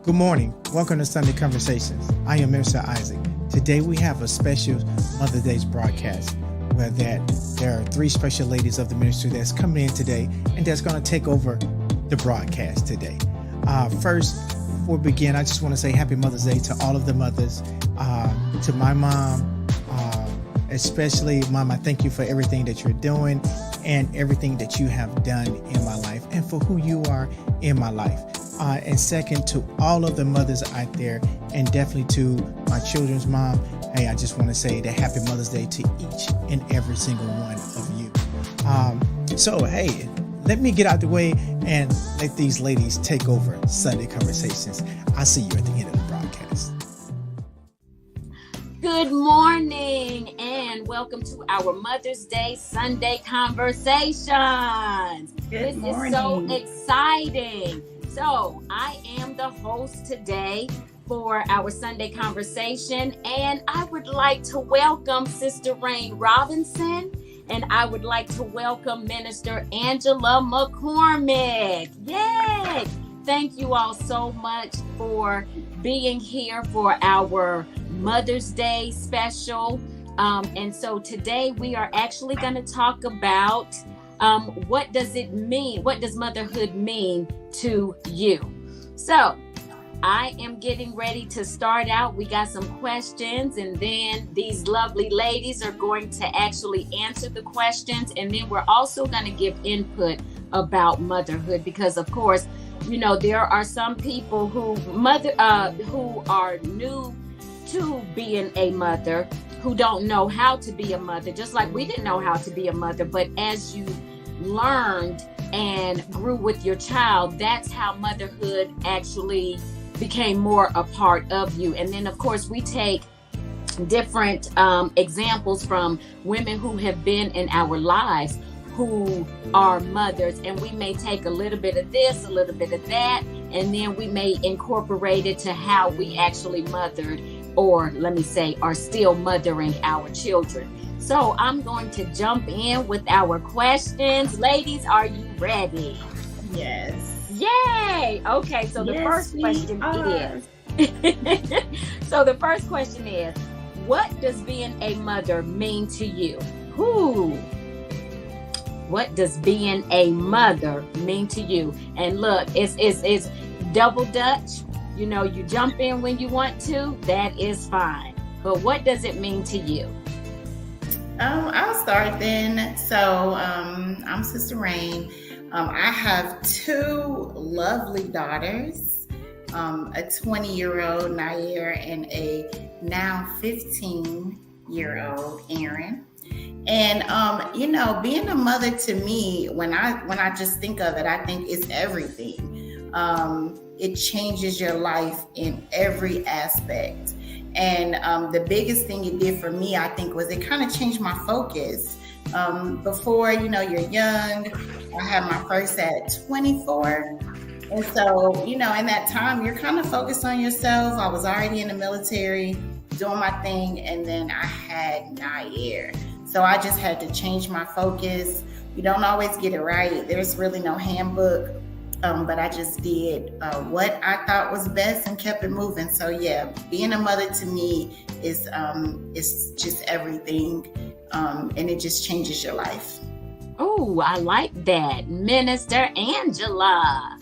Good morning. Welcome to Sunday Conversations. I am Minister Isaac. Today we have a special Mother's Day broadcast where there are three special ladies of the ministry that's coming in today and that's going to take over the broadcast today. First, before we begin, I just want to say Happy Mother's Day to all of the mothers, to my mom, especially Mom. I thank you for everything that you're doing and everything that you have done in my life and for who you are in my life. And second, to all of the mothers out there, and definitely to my children's mom, hey, I just want to say that Happy Mother's Day to each and every single one of you. So, hey, let me get out the way and let these ladies take over Sunday Conversations. I'll see you at the end of the broadcast. Good morning and welcome to our Mother's Day Sunday Conversations. This is so exciting. So I am the host today for our Sunday conversation, and I would like to welcome Sister Rain Robinson, and I would like to welcome Minister Angela McCormick. Yay! Thank you all so much for being here for our Mother's Day special. And so today we are actually going to talk about what does it mean? What does motherhood mean to you? So I am getting ready to start out. We got some questions, and then these lovely ladies are going to actually answer the questions. And then we're also going to give input about motherhood, because of course, you know, there are some people who are new to being a mother, who don't know how to be a mother, just like we didn't know how to be a mother. But as you learned and grew with your child, that's how motherhood actually became more a part of you. And then of course we take different examples from women who have been in our lives who are mothers, and we may take a little bit of this, a little bit of that, and then we may incorporate it to how we actually mothered, or let me say, are still mothering our children. So I'm going to jump in with our questions. Ladies, are you ready? Yes. Yay! Okay, so the first question is, what does being a mother mean to you? What does being a mother mean to you? And look, it's double Dutch. You know, you jump in when you want to, that is fine. But what does it mean to you? I'll start then. So I'm Sister Rain. I have two lovely daughters, a 20-year-old Nair and a now 15-year-old Erin. And you know, being a mother to me, when I just think of it, I think it's everything. It changes your life in every aspect. And the biggest thing it did for me, I think, was it kind of changed my focus. Before, you know, you're young. I had my first at 24. And so, you know, in that time, you're kind of focused on yourself. I was already in the military, doing my thing. And then I had Nair. So I just had to change my focus. You don't always get it right. There's really no handbook. But I just did what I thought was best and kept it moving. So yeah, being a mother to me is just everything, and it just changes your life. Oh, I like that. Minister Angela.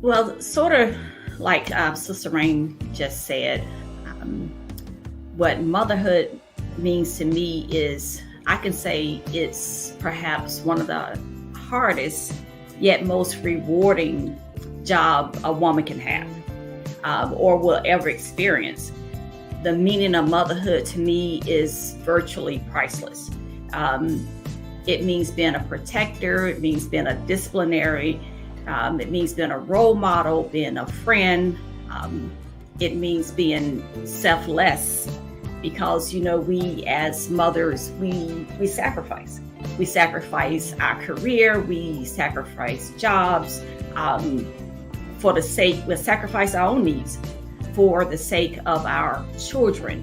Well, sort of like Sister Rain just said, what motherhood means to me is, I can say it's perhaps one of the hardest yet most rewarding job a woman can have, or will ever experience. The meaning of motherhood to me is virtually priceless. It means being a protector, it means being a disciplinary, it means being a role model, being a friend, it means being selfless, because, you know, we as mothers, we sacrifice. We sacrifice our career, we sacrifice jobs, we sacrifice our own needs for the sake of our children.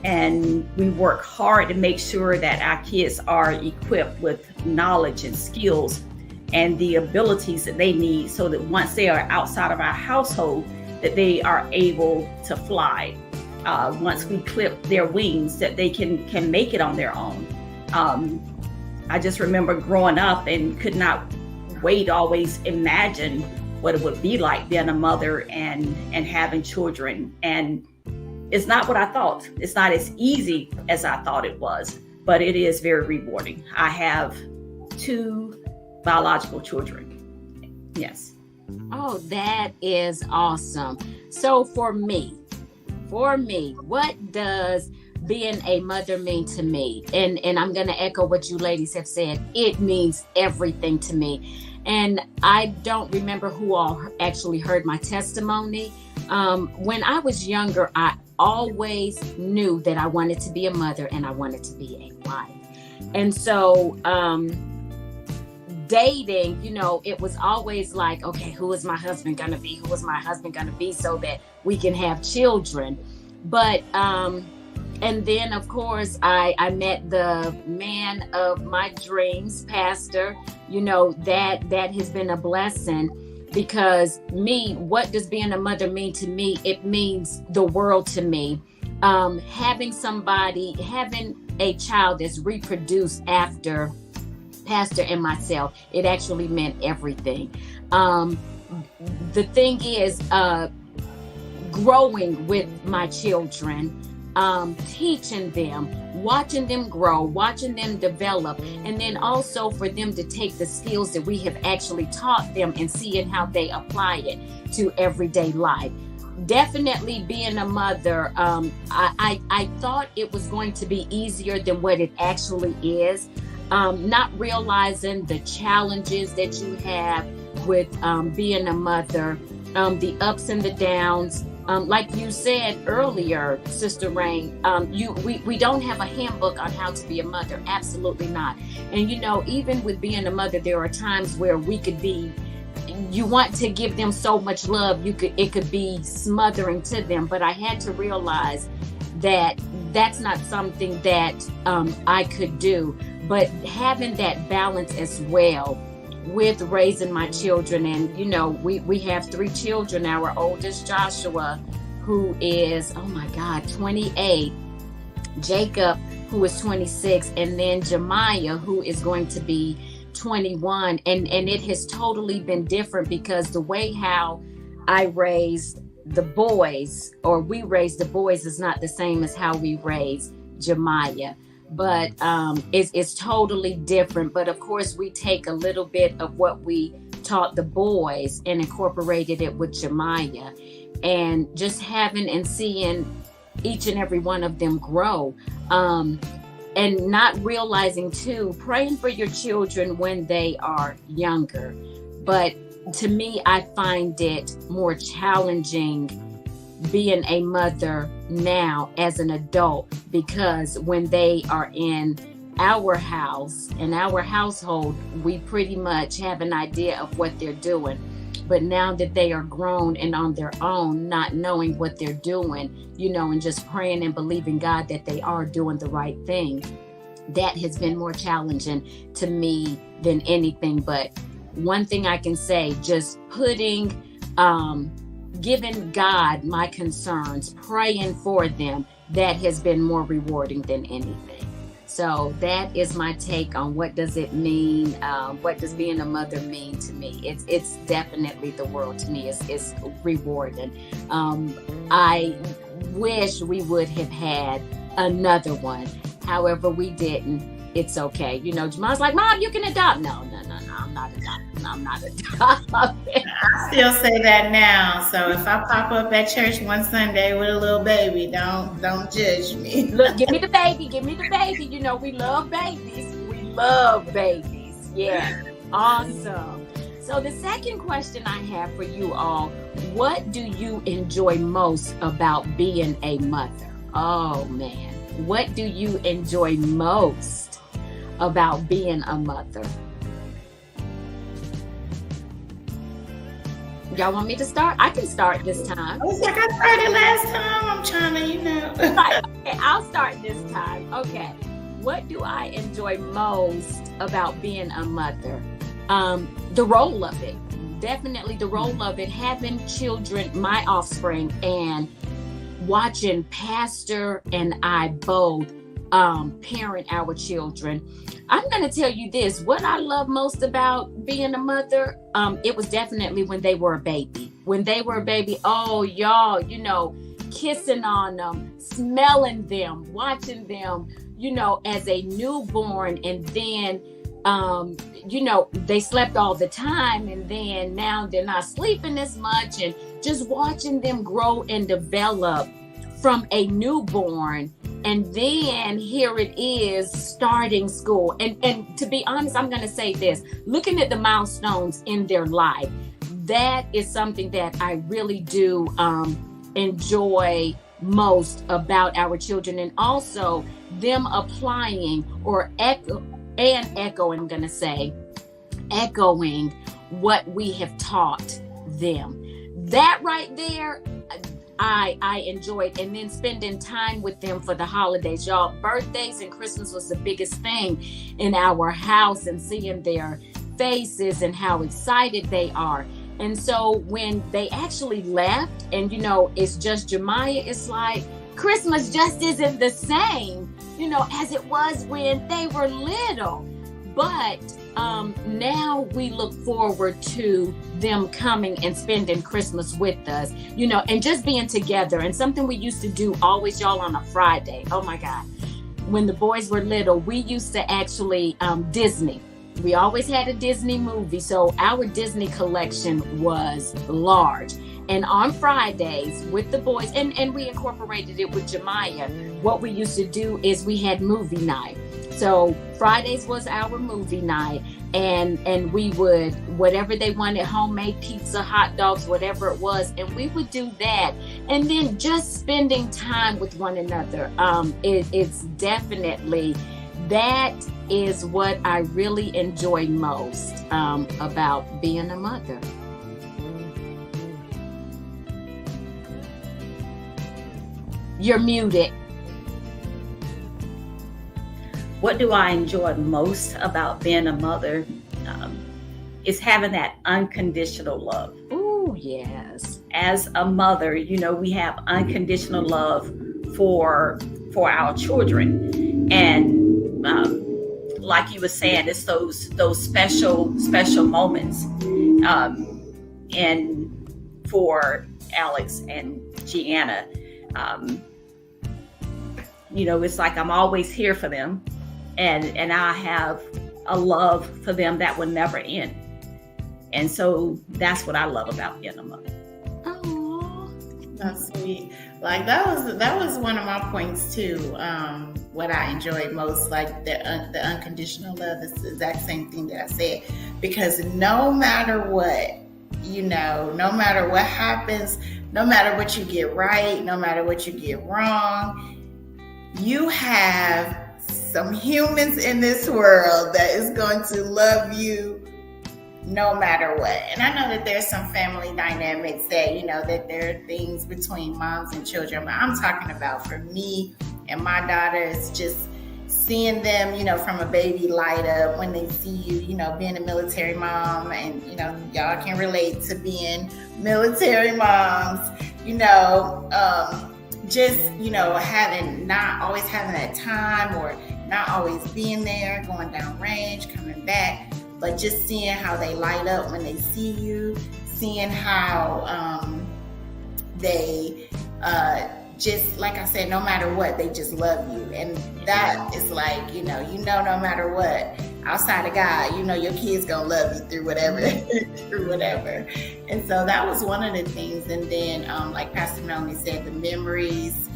And we work hard to make sure that our kids are equipped with knowledge and skills and the abilities that they need, so that once they are outside of our household, that they are able to fly. Once we clip their wings, that they can make it on their own. I just remember growing up and could not wait to always imagine what it would be like being a mother and having children. And it's not what I thought. It's not as easy as I thought it was, but it is very rewarding. I have 2 biological children. Yes. Oh, that is awesome. So for me, what does being a mother mean to me? And I'm going to echo what you ladies have said. It means everything to me. And I don't remember who all actually heard my testimony. When I was younger, I always knew that I wanted to be a mother and I wanted to be a wife. And so, dating, it was always like, okay, who is my husband going to be? Who is my husband going to be so that we can have children? But, and then of course I met the man of my dreams, pastor, that has been a blessing, because what does being a mother mean to me? It means the world to me. Having a child that's reproduced after pastor and myself, it actually meant everything. The thing is, growing with my children, teaching them, watching them grow, watching them develop, and then also for them to take the skills that we have actually taught them and seeing how they apply it to everyday life. Definitely being a mother, I thought it was going to be easier than what it actually is. Not realizing the challenges that you have with being a mother, the ups and the downs. Like you said earlier, Sister Rain, we don't have a handbook on how to be a mother. Absolutely not. And even with being a mother, there are times where you want to give them so much love, it could be smothering to them. But I had to realize that that's not something that I could do. But having that balance as well with raising my children. And, we have 3 children. Our oldest, Joshua, who is, 28, Jacob, who is 26, and then Jemiah, who is going to be 21. And it has totally been different, because the way how I raised the boys, or we raised the boys, is not the same as how we raised Jemiah. But it's totally different. But of course, we take a little bit of what we taught the boys and incorporated it with Jemiah, and just having and seeing each and every one of them grow, and not realizing too, praying for your children when they are younger. But to me, I find it more challenging being a mother now as an adult, because when they are in our house, in our household, we pretty much have an idea of what they're doing. But now that they are grown and on their own, not knowing what they're doing, and just praying and believing God that they are doing the right thing, that has been more challenging to me than anything. But one thing I can say, just giving God my concerns, praying for them, that has been more rewarding than anything. So that is my take on what does it mean, what does being a mother mean to me. It's definitely the world to me. It's rewarding. I wish we would have had another one. However, we didn't. It's okay. Jamal's like, Mom, you can adopt. No, I'm not adopting. I'm not adopting. I still say that now. So if I pop up at church one Sunday with a little baby, don't judge me. Look, give me the baby. Give me the baby. We love babies. We love babies. Yeah. Awesome. So the second question I have for you all, what do you enjoy most about being a mother? Oh, man. What do you enjoy most about being a mother? Y'all want me to start? I can start this time. I was like, I started last time. I'm trying to, Right. Okay, I'll start this time. Okay. What do I enjoy most about being a mother? The role of it. definitely the role of it, having children, my offspring, and watching Pastor and I both parent our children. I'm going to tell you this, what I love most about being a mother, it was definitely when they were a baby. When they were a baby, oh, y'all, you know, kissing on them, smelling them, watching them, you know, as a newborn. And then, you know, they slept all the time. And then now they're not sleeping as much. And just watching them grow and develop from a newborn. And then here it is starting school. And to be honest, I'm going to say this, looking at the milestones in their life, that is something that I really do enjoy most about our children. And also them applying or echoing what we have taught them. That right there, I enjoyed. And then spending time with them for the holidays. Y'all, birthdays and Christmas was the biggest thing in our house, and seeing their faces and how excited they are. And so when they actually left and, you know, it's just Jemiah, it's like Christmas just isn't the same, you know, as it was when they were little. But now we look forward to them coming and spending Christmas with us, you know, and just being together. And something we used to do always, y'all, on a Friday. Oh my God. When the boys were little, we used to actually Disney. We always had a Disney movie. So our Disney collection was large. And on Fridays with the boys, and we incorporated it with Jemiah, what we used to do is we had movie night. So Fridays was our movie night, and we would, whatever they wanted, homemade pizza, hot dogs, whatever it was, and we would do that. And then just spending time with one another. It's definitely, that is what I really enjoy most about being a mother. You're muted. What do I enjoy most about being a mother? Is having that unconditional love. Oh, yes. As a mother, you know, we have unconditional love for our children. And like you were saying, it's those special moments. And for Alex and Gianna, you know, it's like I'm always here for them. And I have a love for them that will never end. And so that's what I love about being a mother. Oh, that's sweet. Like that was one of my points too. What I enjoyed most, like the unconditional love, is the exact same thing that I said. Because no matter what, you know, no matter what happens, no matter what you get right, no matter what you get wrong, you have some humans in this world that is going to love you no matter what. And I know that there's some family dynamics that, you know, that there are things between moms and children, but I'm talking about for me and my daughters, just seeing them, you know, from a baby light up when they see you, you know, being a military mom, and, you know, y'all can relate to being military moms, you know, just, you know, not always having that time, or not always being there, going down range, coming back, but just seeing how they light up when they see you, seeing how they just, like I said, no matter what, they just love you. And that is like, you know, no matter what, outside of God, you know, your kids gonna love you through whatever. And so that was one of the things. And then, like Pastor Melanie said, the memories,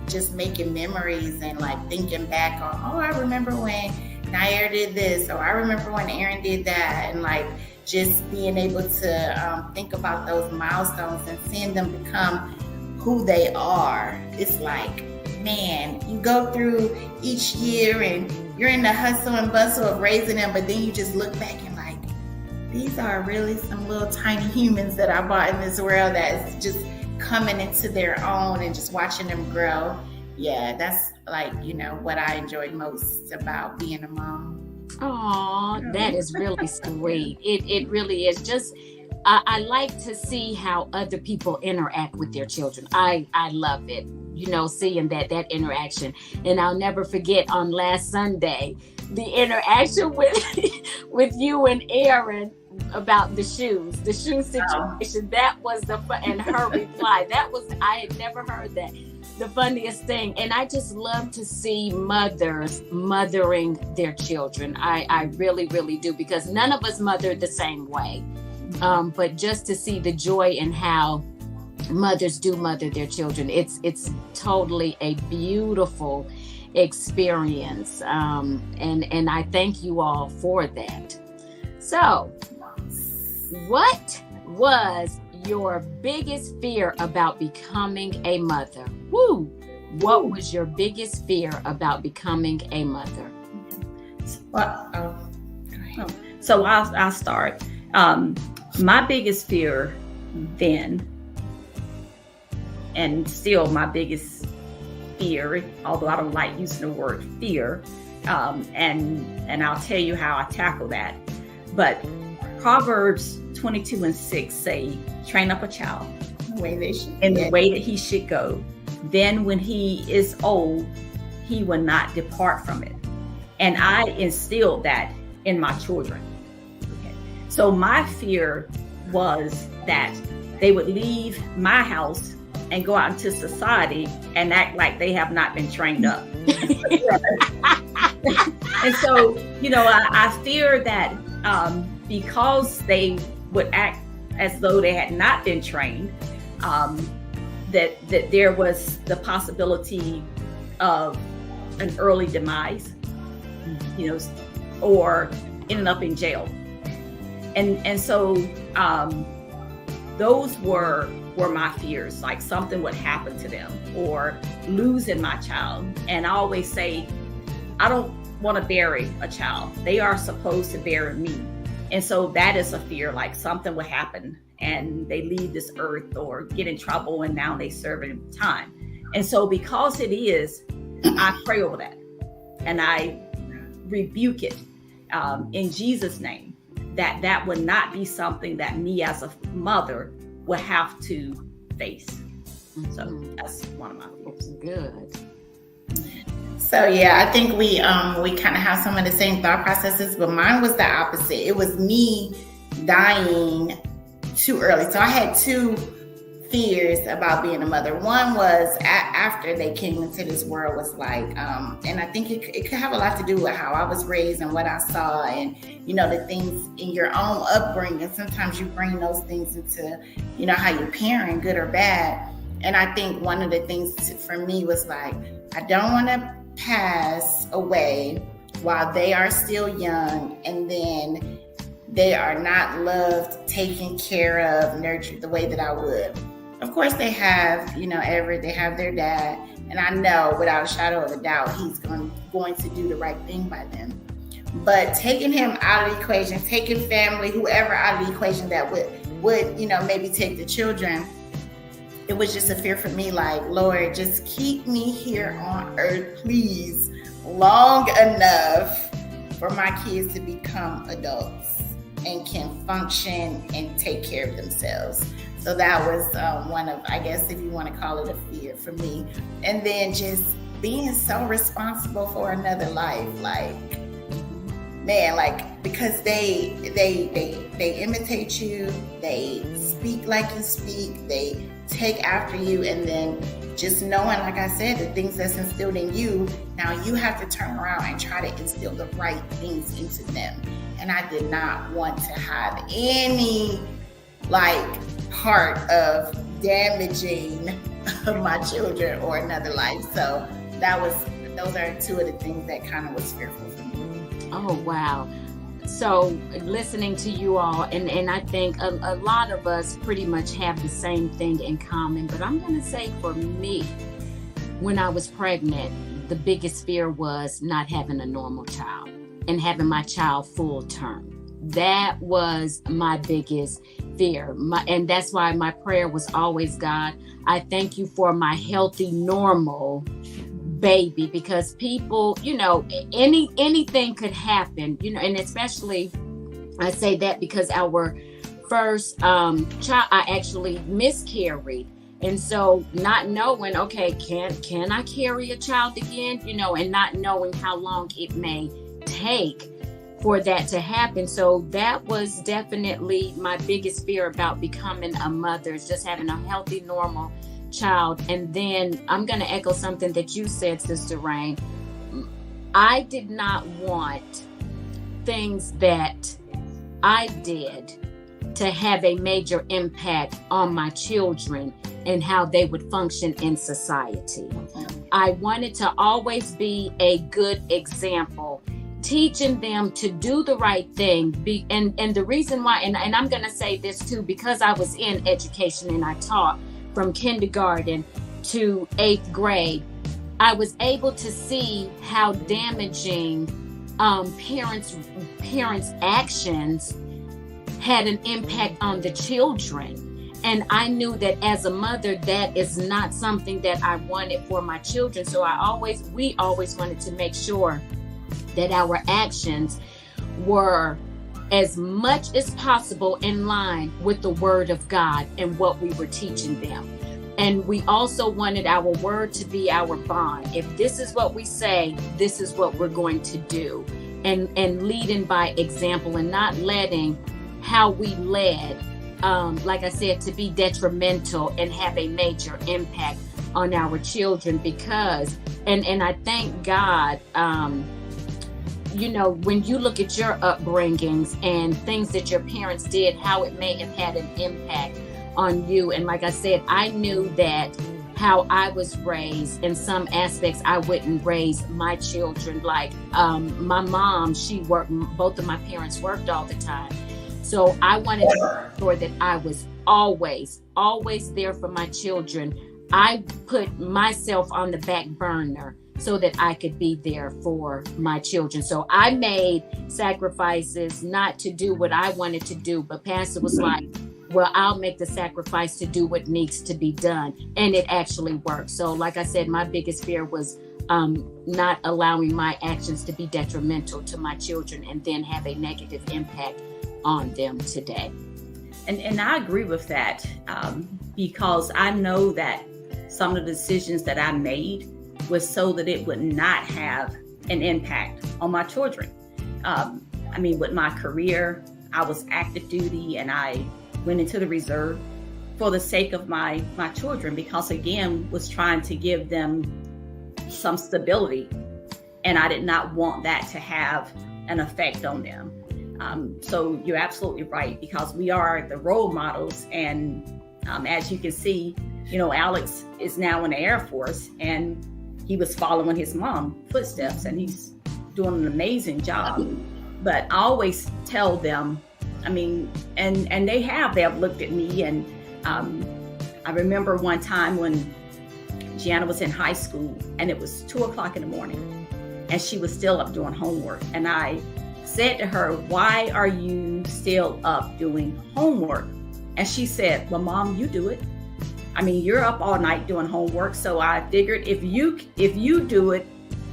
just making memories and like thinking back on, oh, I remember when Nair did this, or I remember when Aaron did that, and like just being able to think about those milestones and seeing them become who they are. It's like, man, you go through each year and you're in the hustle and bustle of raising them, but then you just look back and like, these are really some little tiny humans that I brought in this world that's just coming into their own, and just watching them grow. Yeah, that's like, you know, what I enjoyed most about being a mom. Oh, that is really sweet. It really is. Just I like to see how other people interact with their children. I love it. Seeing that interaction. And I'll never forget on last Sunday, the interaction with you and Aaron about the shoe situation. That was and her reply. I had never heard that. The funniest thing. And I just love to see mothers mothering their children. I really, really do, because none of us mother the same way. But just to see the joy in how mothers do mother their children, it's totally a beautiful experience. And I thank you all for that. So, what was your biggest fear about becoming a mother? Woo! What was your biggest fear about becoming a mother? So I'll start. My biggest fear then, and still my biggest fear, although I don't like using the word fear, and I'll tell you how I tackle that. But Proverbs 22:6 say, train up a child in the way that he should go. Then when he is old, he will not depart from it. And I instilled that in my children. Okay. So my fear was that they would leave my house and go out into society and act like they have not been trained up. And so, I fear that because they would act as though they had not been trained, that there was the possibility of an early demise, or ending up in jail. And so those were my fears, like something would happen to them or losing my child. And I always say, I don't want to bury a child. They are supposed to bury me. And so that is a fear, like something would happen and they leave this earth or get in trouble and now they serving time. And so because it is, I pray over that and I rebuke it in Jesus' name, that would not be something that me as a mother would have to face. So that's one of my fears. Good. So yeah, I think we kind of have some of the same thought processes, but mine was the opposite. It was me dying too early. So I had two fears about being a mother. One was after they came into this world was like, and I think it could have a lot to do with how I was raised and what I saw and, the things in your own upbringing. Sometimes you bring those things into, how you parent, good or bad. And I think one of the things for me was like, I don't want to pass away while they are still young and then they are not loved, taken care of, nurtured the way that I would. Of course they have, they have their dad, and I know without a shadow of a doubt he's going to do the right thing by them. But taking him out of the equation, taking family, whoever out of the equation that would maybe take the children, it was just a fear for me, like, Lord, just keep me here on earth, please, long enough for my kids to become adults and can function and take care of themselves. So that was one of, I guess, if you want to call it a fear for me. And then just being so responsible for another life, like, man, like, because they imitate you, they speak like you speak, they take after you, and then just knowing, like I said, the things that's instilled in you, now you have to turn around and try to instill the right things into them. And I did not want to have any part of damaging my children or another life. So those are two of the things that kind of was fearful for me. Oh, wow. So listening to you all, and I think a lot of us pretty much have the same thing in common, but I'm going to say for me, when I was pregnant, the biggest fear was not having a normal child and having my child full term. That was my biggest fear. And that's why my prayer was always, God, I thank you for my healthy, normal baby, because people, anything could happen, and especially I say that because our first child, I actually miscarried. And so not knowing, okay, can I carry a child again, and not knowing how long it may take for that to happen. So that was definitely my biggest fear about becoming a mother, is just having a healthy, normal child. And then I'm going to echo something that you said, Sister Rain. I did not want things that I did to have a major impact on my children and how they would function in society. I wanted to always be a good example, teaching them to do the right thing. And the reason why, and I'm going to say this too, because I was in education and I taught from kindergarten to 8th grade, I was able to see how damaging parents' actions had an impact on the children. And I knew that as a mother, that is not something that I wanted for my children. So we always wanted to make sure that our actions were as much as possible in line with the Word of God and what we were teaching them. And we also wanted our word to be our bond. If this is what we say, this is what we're going to do. And leading by example, and not letting how we led, like I said, to be detrimental and have a major impact on our children. Because, and I thank God, when you look at your upbringings and things that your parents did, how it may have had an impact on you. And like I said, I knew that how I was raised, in some aspects, I wouldn't raise my children. Like my mom, she worked, both of my parents worked all the time. So I wanted to make sure that I was always there for my children. I put myself on the back burner so that I could be there for my children. So I made sacrifices not to do what I wanted to do, but Pastor was like, well, I'll make the sacrifice to do what needs to be done. And it actually worked. So like I said, my biggest fear was not allowing my actions to be detrimental to my children and then have a negative impact on them today. And I agree with that, because I know that some of the decisions that I made was so that it would not have an impact on my children. With my career, I was active duty and I went into the reserve for the sake of my children, because again, was trying to give them some stability. And I did not want that to have an effect on them. So you're absolutely right, because we are the role models. And as you can see, Alex is now in the Air Force and he was following his mom's footsteps and he's doing an amazing job. But I always tell them, and they have looked at me. And I remember one time when Gianna was in high school and it was 2:00 in the morning and she was still up doing homework. And I said to her, "Why are you still up doing homework?" And she said, "Well, Mom, you do it. You're up all night doing homework. So I figured if you do it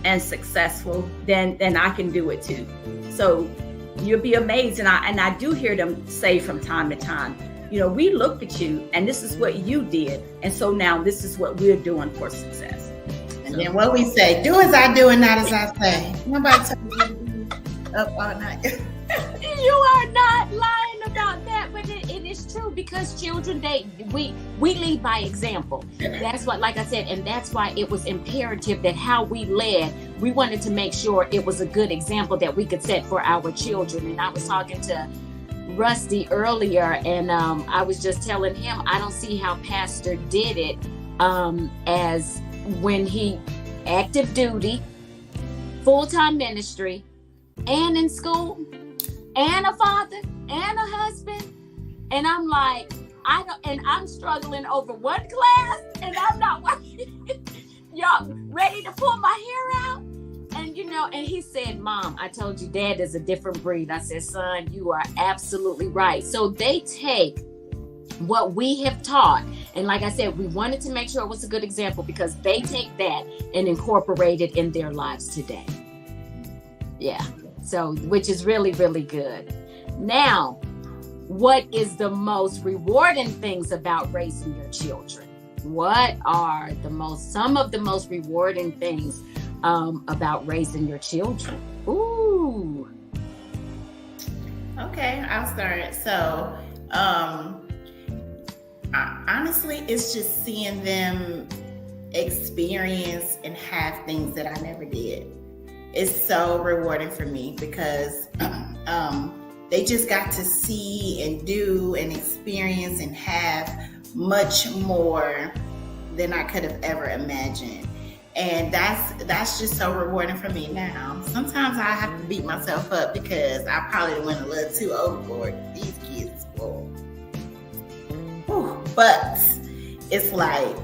and successful, then I can do it too." So you'll be amazed. And I do hear them say from time to time, we looked at you and this is what you did. And so now this is what we're doing for success. And then what we say, do as I do and not as I say. Nobody tells me to be up all night. You are not lying about that, but it is true, because children, we lead by example. That's what, like I said, and that's why it was imperative that how we led, we wanted to make sure it was a good example that we could set for our children. And I was talking to Rusty earlier, and I was just telling him, I don't see how Pastor did it as when he active duty, full-time ministry, and in school, and a father, and a husband. And I'm like, I'm struggling over one class, and I'm not working. Y'all ready to pull my hair out? And and he said, "Mom, I told you Dad is a different breed." I said, "Son, you are absolutely right." So they take what we have taught And like I said, we wanted to make sure it was a good example because they take that and incorporate it in their lives today. Yeah. So, which is really, really good. Now, what is the most rewarding things about raising your children? What are some of the most rewarding things about raising your children? Ooh. Okay, I'll start. So, honestly, it's just seeing them experience and have things that I never did. It's so rewarding for me because they just got to see and do and experience and have much more than I could have ever imagined. And that's just so rewarding for me now. Sometimes I have to beat myself up because I probably went a little too overboard. These kids, whoa. But it's like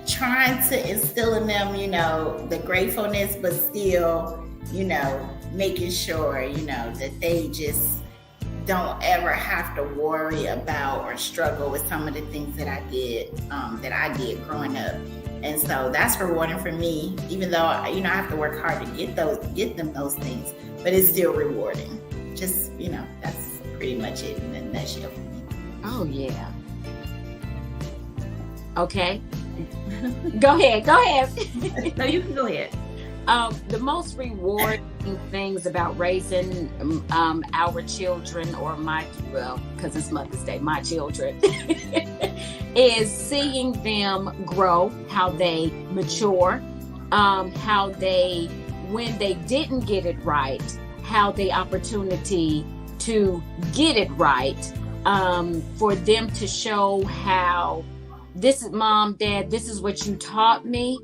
trying to instill in them, the gratefulness, but still, making sure, that they just don't ever have to worry about or struggle with some of the things that I did growing up. And so that's rewarding for me, even though, I have to work hard to get them those things, but it's still rewarding. Just, that's pretty much it in a nutshell for me. Oh, yeah. Okay. Go ahead. No, you can go ahead. The most rewarding things about raising our children, because it's Mother's Day, my children, is seeing them grow, how they mature, how they, when they didn't get it right, how the opportunity to get it right, for them to show how this is Mom, Dad, this is what you taught me,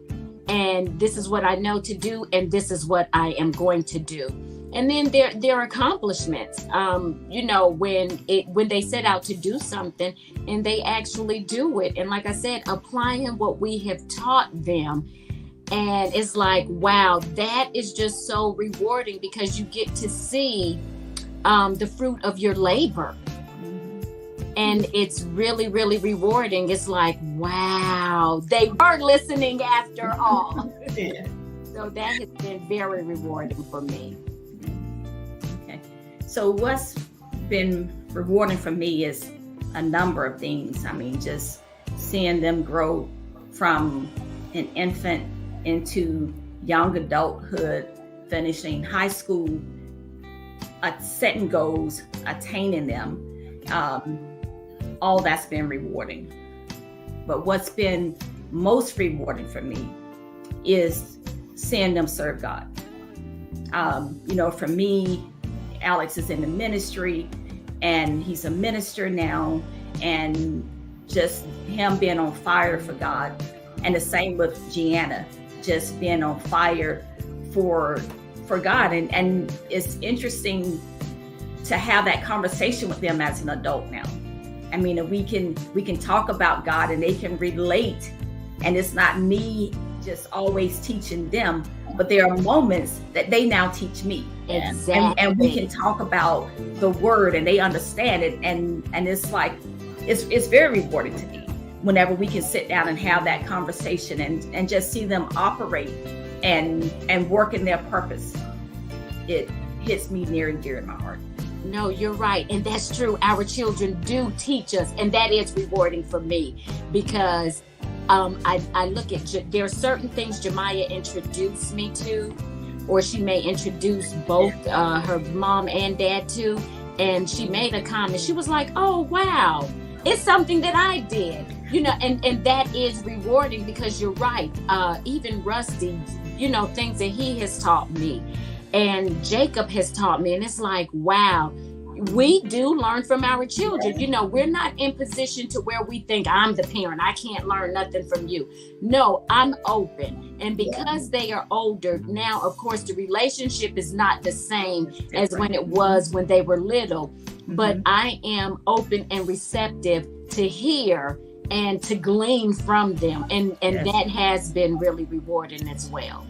and this is what I know to do, and this is what I am going to do. And then their accomplishments, when they set out to do something and they actually do it. And like I said, applying what we have taught them. And it's like, wow, that is just so rewarding because you get to see the fruit of your labor. And it's really, really rewarding. It's like, wow, they were listening after all. Yeah. So that has been very rewarding for me. Okay. So what's been rewarding for me is a number of things. I mean, just seeing them grow from an infant into young adulthood, finishing high school, setting goals, attaining them. All that's been rewarding. But what's been most rewarding for me is seeing them serve God. For me, Alex is in the ministry and he's a minister now, and just him being on fire for God. And the same with Gianna, just being on fire for God. And it's interesting to have that conversation with them as an adult now. I mean, we can talk about God and they can relate, and it's not me just always teaching them, but there are moments that they now teach me. Exactly. And we can talk about the word and they understand it. And it's like, it's very rewarding to me whenever we can sit down and have that conversation and just see them operate and work in their purpose. It hits me near and dear in my heart. No, you're right. And that's true. Our children do teach us. And that is rewarding for me because I look at, there are certain things Jemiah introduced me to, or she may introduce both her mom and dad to. And she made a comment. She was like, oh, wow, it's something that I did, and that is rewarding because you're right. Even Rusty, things that he has taught me. And Jacob has taught me, and it's like, wow, we do learn from our children. We're not in position to where we think I'm the parent. I can't learn nothing from you. No, I'm open. And because they are older now, of course, the relationship is not the same as when it was when they were little. But I am open and receptive to hear and to glean from them. And that has been really rewarding as well.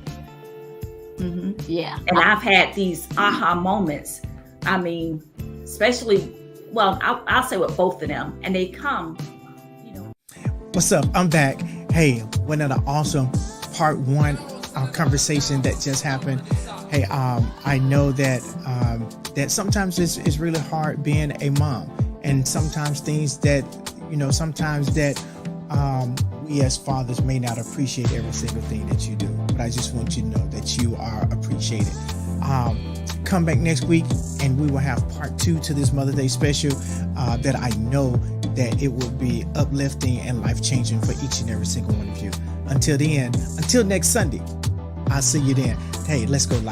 Mm-hmm. Yeah. And I've had these aha moments. I mean, especially, I'll say with both of them, and they come, What's up? I'm back. Hey, what another awesome part one conversation that just happened. Hey, I know that that sometimes it's really hard being a mom, and sometimes things that sometimes that we as fathers may not appreciate every single thing that you do. But I just want you to know that you are appreciated. Come back next week, and we will have part 2 to this Mother's Day special that I know that it will be uplifting and life-changing for each and every single one of you. Until the end, until next Sunday, I'll see you then. Hey, let's go live.